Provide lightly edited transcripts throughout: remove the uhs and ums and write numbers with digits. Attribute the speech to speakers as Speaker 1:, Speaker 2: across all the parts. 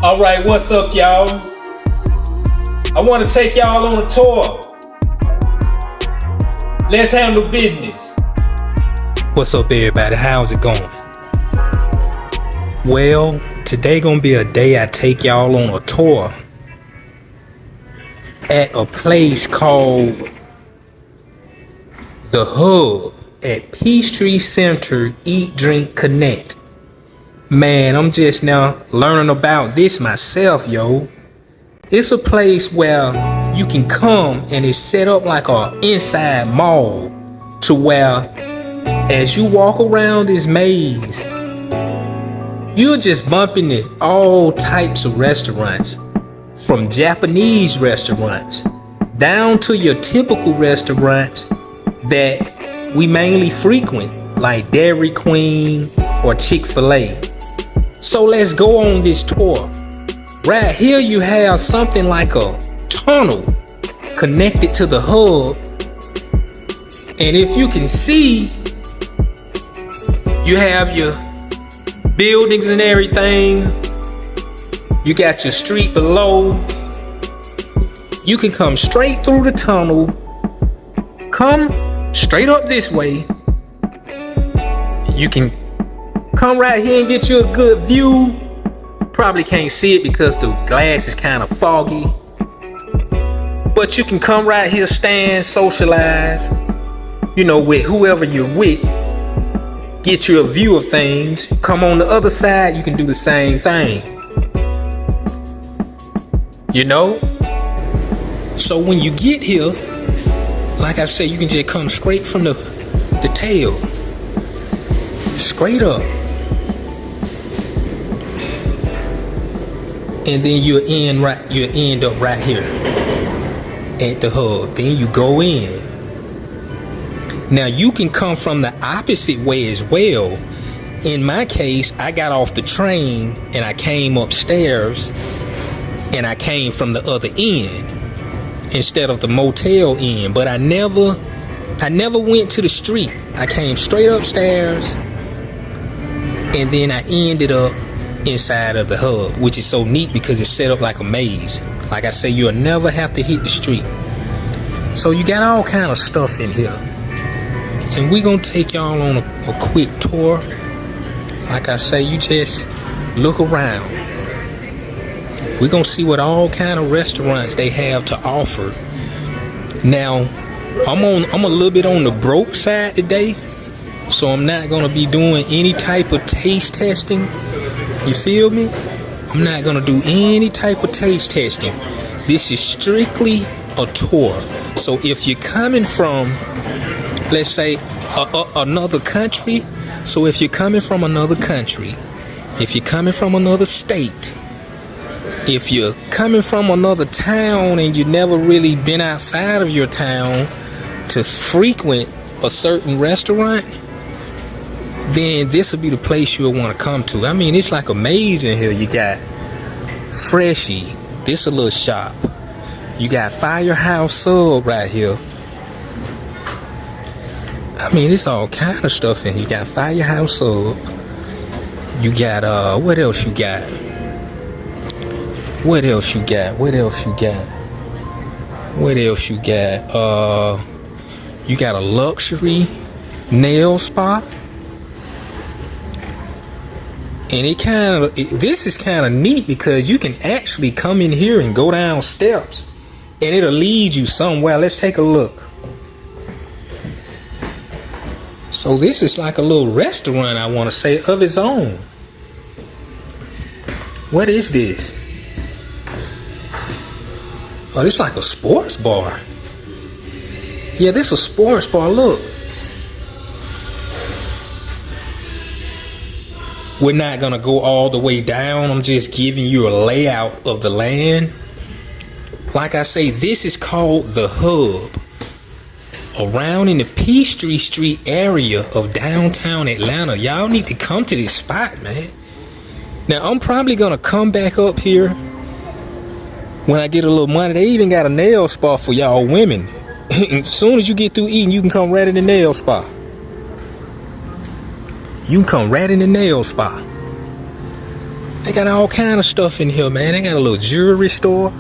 Speaker 1: Alright, what's up, y'all? I want to take y'all on a tour. Let's handle business.
Speaker 2: What's up, everybody? How's it going? Well, today gonna be a day I take y'all on a tour at a place called The Hub at Peachtree Center Eat Drink Connect. Man, I'm just now learning about this myself, yo. It's a place where you can come and it's set up like a inside mall to where as you walk around this maze, you're just bumping into all types of restaurants, from Japanese restaurants down to your typical restaurants that we mainly frequent, like Dairy Queen or Chick-fil-A. So let's go on this tour. Right here you have something like a tunnel connected to the hub. And if you can see, you have your buildings and everything. You got your street below. You can come straight through the tunnel. Come straight up this way. You can come right here and get you a good view. You probably can't see it because the glass is kind of foggy. But you can come right here, stand, socialize, with whoever you're with. Get you a view of things. Come on the other side, you can do the same thing. So when you get here, like I said, you can just come straight from the tail. Straight up. And then you end up right here at the hub. Then you go in. Now you can come from the opposite way as well. In my case, I got off the train and I came upstairs and I came from the other end instead of the motel end. But I never went to the street. I came straight upstairs and then I ended up inside of the hub, which is so neat because it's set up like a maze. Like I say, you'll never have to hit the street. So you got all kind of stuff in here. And we gonna take y'all on a quick tour. Like I say, you just look around. We're gonna see what all kind of restaurants they have to offer. Now, I'm a little bit on the broke side today, so I'm not gonna be doing any type of taste testing. You feel me? I'm not gonna do any type of taste testing. This is strictly a tour. So if you're coming from, let's say, another country, so if you're coming from another country, if you're coming from another state, if you're coming from another town and you've never really been outside of your town to frequent a certain restaurant, then this will be the place you'll want to come to. I mean, it's like amazing here. You got Freshie, this a little shop. You got Firehouse Sub right here. I mean, it's all kind of stuff in here. You got Firehouse Sub. You got, what else you got? What else you got? What else you got? What else you got? You got a luxury nail spa. And this is kind of neat because you can actually come in here and go down steps and it'll lead you somewhere. Let's take a look. So this is like a little restaurant, I want to say, of its own. What is this? Oh, this is like a sports bar. Yeah, this is a sports bar. Look. We're not gonna go all the way down. I'm just giving you a layout of the land. Like I say, this is called The Hub. Around in the Peachtree Street area of downtown Atlanta. Y'all need to come to this spot, man. Now, I'm probably gonna come back up here when I get a little money. They even got a nail spa for y'all women. As soon as you get through eating, you can come right in the nail spa. You can come right in the nail spa. They got all kind of stuff in here, man. They got a little jewelry store.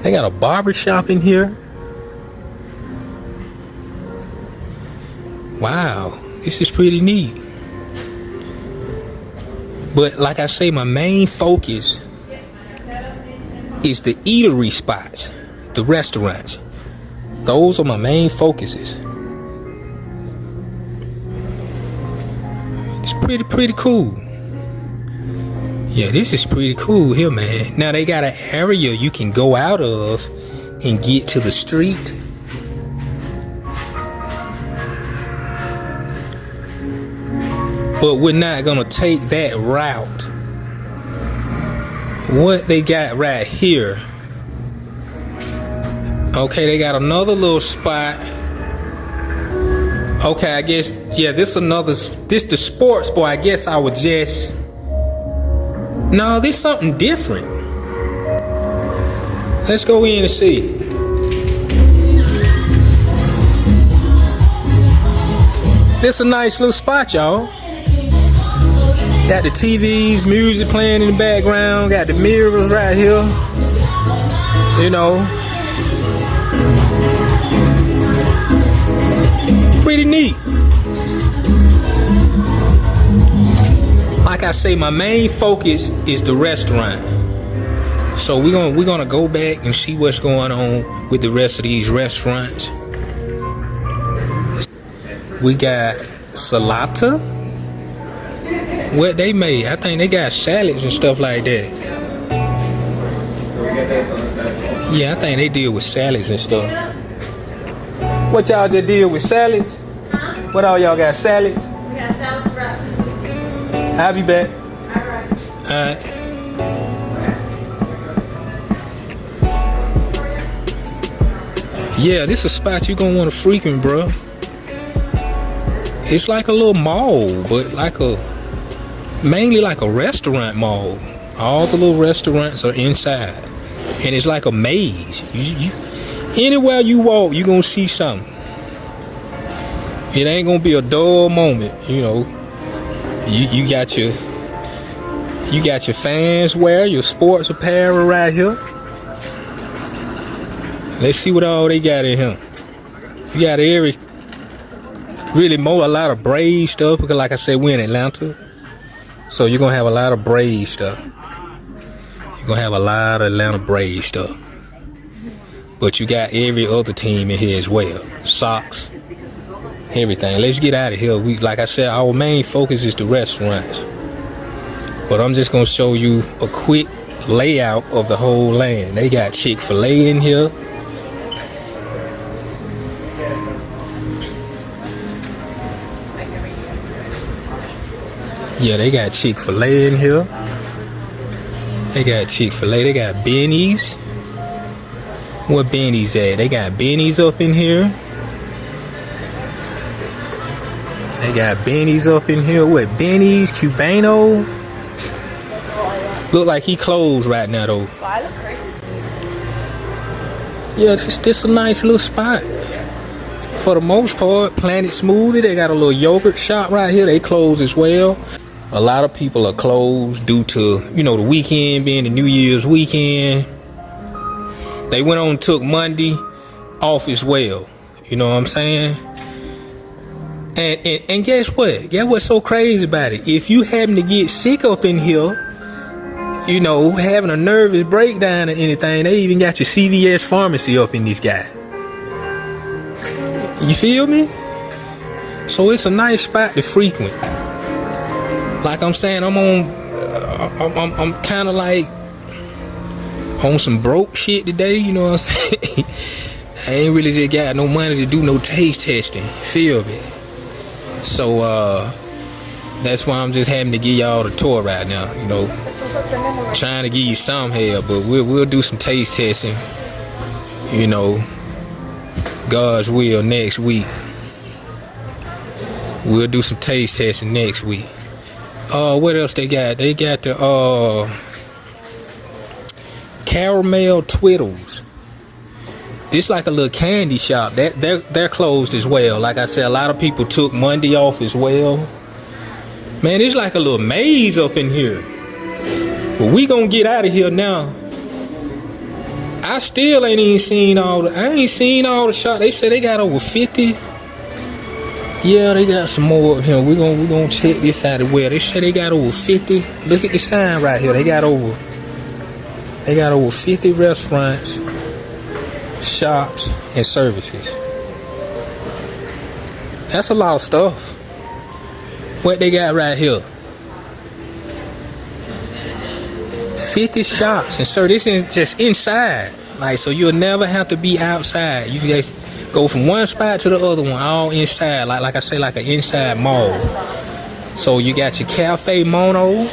Speaker 2: They got a barber shop in here. Wow, this is pretty neat. But like I say, my main focus is the eatery spots, the restaurants. Those are my main focuses. It's pretty cool. Yeah, this is pretty cool here, man. Now they got an area you can go out of and get to the street. But we're not gonna take that route. What they got right here. Okay, they got another little spot. Okay, I guess, yeah, this the sports bar. I guess I would just, no, this something different. Let's go in and see. This a nice little spot, y'all. Got the TVs, music playing in the background, got the mirrors right here. You know. Pretty neat. Like I say, my main focus is the restaurant. So we're gonna go back and see what's going on with the rest of these restaurants. We got Salata. What they made? I think they got salads and stuff like that. Yeah, I think they deal with salads and stuff. What y'all just deal with salads?
Speaker 3: Huh?
Speaker 2: What all y'all got? Salads?
Speaker 3: We have salads wraps this week.
Speaker 2: I'll be back.
Speaker 3: Alright.
Speaker 2: Yeah, this is a spot you gonna want to frequent, bro. It's like a little mall, but mainly like a restaurant mall. All the little restaurants are inside, and it's like a maze. Anywhere you walk, you gonna see something. It ain't gonna be a dull moment, you know. You got your fans wear, your sports apparel right here. Let's see what all they got in here. You got a lot of braid stuff, because like I said, we're in Atlanta. So you're gonna have a lot of braid stuff. You're gonna have a lot of Atlanta braid stuff. But you got every other team in here as well. Socks, everything. Let's get out of here. Like I said, our main focus is the restaurants. But I'm just gonna show you a quick layout of the whole land. They got Chick-fil-A in here. Yeah, they got Chick-fil-A in here. They got Chick-fil-A. They got Benny's. Where Benny's at? They got Benny's up in here. They got Benny's up in here. What? Benny's, Cubano. Look like he closed right now though. Yeah, this a nice little spot. For the most part, Planet Smoothie. They got a little yogurt shop right here. They closed as well. A lot of people are closed due to, you know, the weekend being the New Year's weekend. They went on and took Monday off as well. You know what I'm saying? And guess what? Guess what's so crazy about it? If you happen to get sick up in here, you know, having a nervous breakdown or anything, they even got your CVS pharmacy up in this guy. You feel me? So it's a nice spot to frequent. Like I'm saying, I'm kind of like on some broke shit today, you know what I'm saying? I ain't really just got no money to do no taste testing, feel me? So that's why I'm just having to give y'all the tour right now, you know. Trying to give you some help, but we'll do some taste testing, you know, God's will next week. We'll do some taste testing next week. What else they got? They got the Caramel Twiddles. This like a little candy shop. They're closed as well. Like I said, a lot of people took Monday off as well. Man, it's like a little maze up in here. But we gonna get out of here now. I still ain't even seen all the shots. They said they got over 50. Yeah, they got some more up here. We gonna check this out as well. They said they got over 50. Look at the sign right here. They got over 50 restaurants, shops, and services. That's a lot of stuff. What they got right here? 50 shops, and sir, this is just inside. Like, so you'll never have to be outside. You can just go from one spot to the other one, all inside. Like I say, like an inside mall. So you got your Cafe Mono.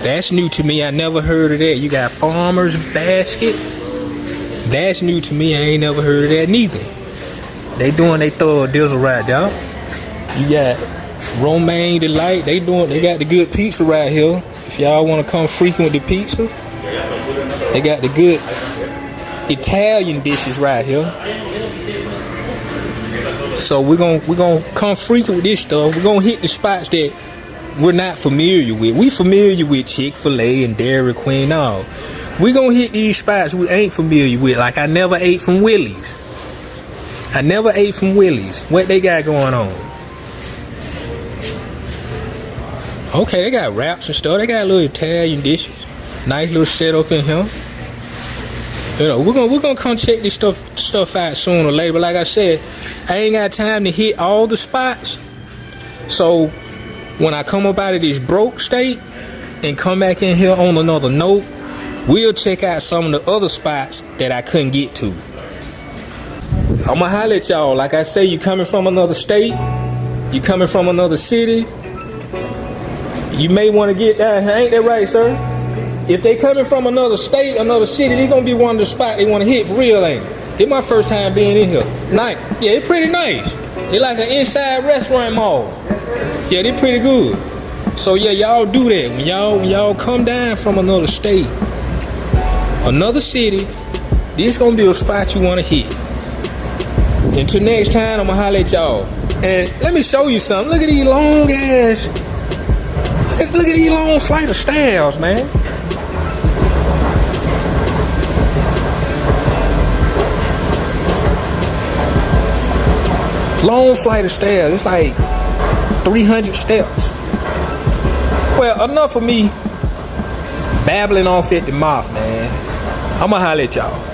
Speaker 2: That's new to me. I never heard of that. You got Farmer's Basket. That's new to me. I ain't never heard of that neither. They doing they thorough dizzle right there. You got Romaine Delight. They got the good pizza right here. If y'all want to come frequent with the pizza, they got the good Italian dishes right here. So we're gonna come frequent with this stuff. We're gonna hit the spots that we're not familiar with. We familiar with Chick-fil-A and Dairy Queen. No, we're gonna hit these spots we ain't familiar with. Like I never ate from Willie's. What they got going on? Okay, they got wraps and stuff. They got little Italian dishes. Nice little setup in here. You know, we're gonna come check this stuff out sooner or later. But like I said, I ain't got time to hit all the spots. So when I come up out of this broke state and come back in here on another note, we'll check out some of the other spots that I couldn't get to. I'ma holler at y'all. Like I say, you coming from another state, you coming from another city, you may want to get down here. Ain't that right, sir? If they coming from another state, another city, they gonna be one of the spots they want to hit for real, ain't it? It's my first time being in here. Nice. Yeah, it's pretty nice. It's like an inside restaurant mall. Yeah, they pretty good. So yeah, y'all do that. When y'all come down from another state, another city, this gonna be a spot you want to hit. Until next time, I'ma holler at y'all. And let me show you something. Look at these long ass. Look at these long flight of stairs, man. Long flight of stairs. It's like 300 steps. Well, enough of me babbling off at the mouth, man. I'ma holler at y'all.